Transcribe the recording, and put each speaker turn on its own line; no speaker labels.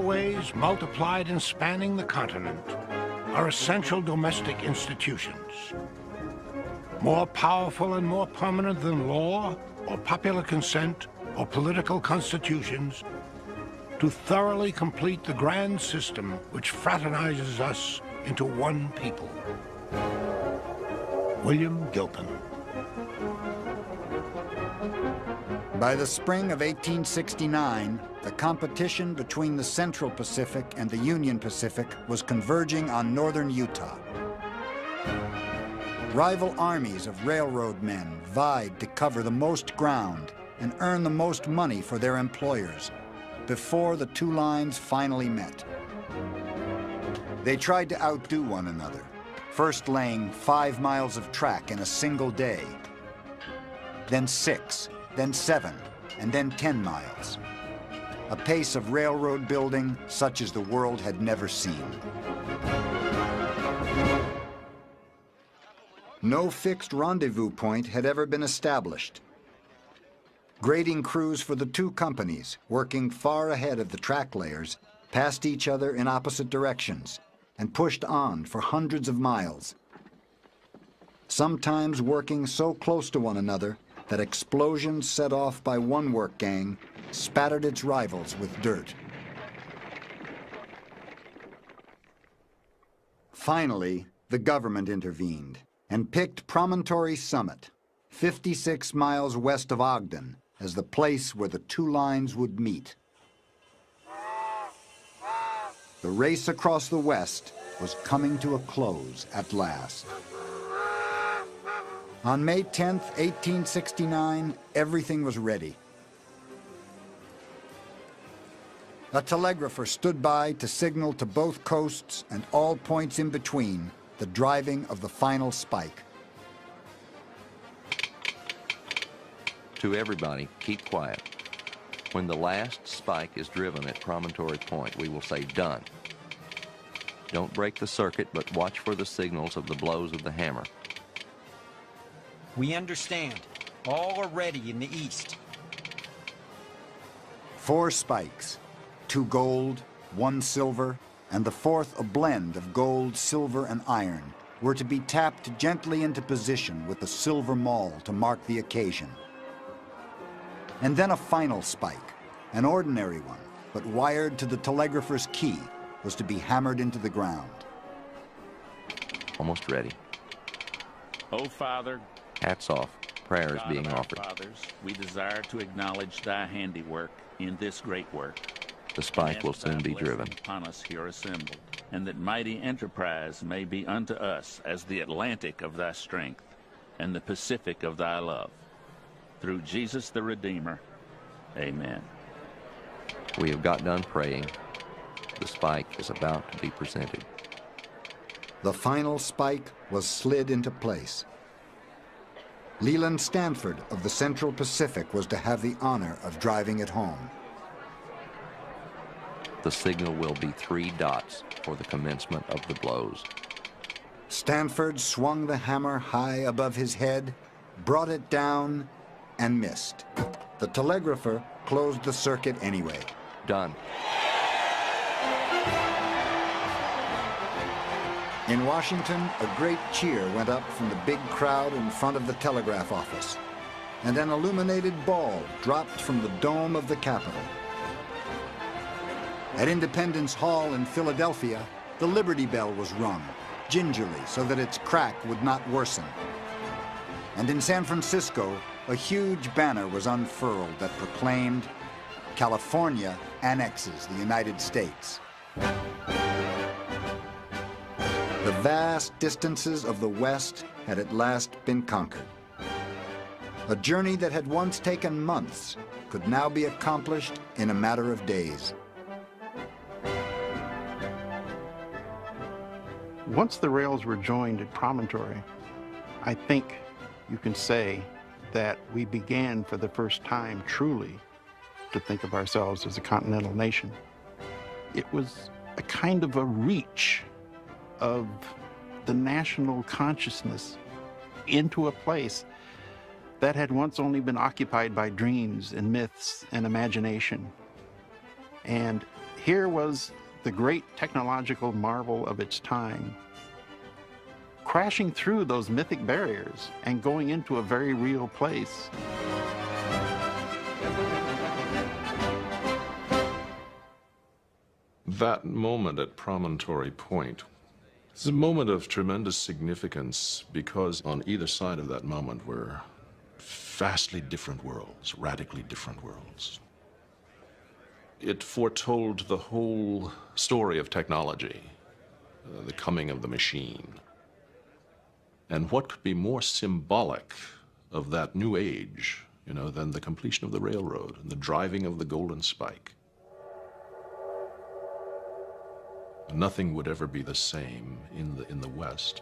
railways, multiplied and spanning the continent, are essential domestic institutions. More powerful and more permanent than law, or popular consent, or political constitutions, to thoroughly complete the grand system which fraternizes us into one people. William Gilpin.
By the spring of 1869, the competition between the Central Pacific and the Union Pacific was converging on northern Utah. Rival armies of railroad men vied to cover the most ground and earn the most money for their employers before the two lines finally met. They tried to outdo one another, first laying 5 miles of track in a single day, then 6, then 7, and then 10 miles. A pace of railroad building such as the world had never seen. No fixed rendezvous point had ever been established. Grading crews for the two companies, working far ahead of the track layers, passed each other in opposite directions and pushed on for hundreds of miles, sometimes working so close to one another that explosions set off by one work gang spattered its rivals with dirt. Finally, the government intervened and picked Promontory Summit, 56 miles west of Ogden, as the place where the two lines would meet. The race across the West was coming to a close at last. On May 10, 1869, everything was ready. A telegrapher stood by to signal to both coasts and all points in between the driving of the final spike.
To everybody, keep quiet. When the last spike is driven at Promontory Point, we will say done. Don't break the circuit, but watch for the signals of the blows of the hammer.
We understand. All are ready in the east.
4 spikes, 2 gold, 1 silver, and the fourth a blend of gold, silver, and iron, were to be tapped gently into position with a silver maul to mark the occasion. And then a final spike, an ordinary one, but wired to the telegrapher's key, was to be hammered into the ground.
Almost ready.
O Father,
Hats off. Prayer is
God
being
of our
offered.
fathers, we desire to acknowledge thy handiwork in this great work.
The spike will soon be driven.
Upon us here assembled, and that mighty enterprise may be unto us as the Atlantic of thy strength and the Pacific of thy love. Through Jesus the Redeemer. Amen.
We have got done praying. The spike is about to be presented.
The final spike was slid into place. Leland Stanford of the Central Pacific was to have the honor of driving it home.
The signal will be 3 dots for the commencement of the blows.
Stanford swung the hammer high above his head, brought it down, and missed. The telegrapher closed the circuit anyway.
Done.
In Washington, a great cheer went up from the big crowd in front of the telegraph office, and an illuminated ball dropped from the dome of the Capitol. At Independence Hall in Philadelphia, the Liberty Bell was rung, gingerly so that its crack would not worsen. And in San Francisco, a huge banner was unfurled that proclaimed, "California annexes the United States." The vast distances of the West had at last been conquered. A journey that had once taken months could now be accomplished in a matter of days.
Once the rails were joined at Promontory, I think you can say that we began for the first time truly to think of ourselves as a continental nation. It was a kind of a reach of the national consciousness into a place that had once only been occupied by dreams and myths and imagination. And Here was the great technological marvel of its time, crashing through those mythic barriers and going into a very real place.
That moment at Promontory Point is a moment of tremendous significance because on either side of that moment were vastly different worlds, radically different worlds. It foretold the whole story of technology, the coming of the machine. And what could be more symbolic of that new age, than the completion of the railroad and the driving of the Golden Spike? Nothing would ever be the same in the West.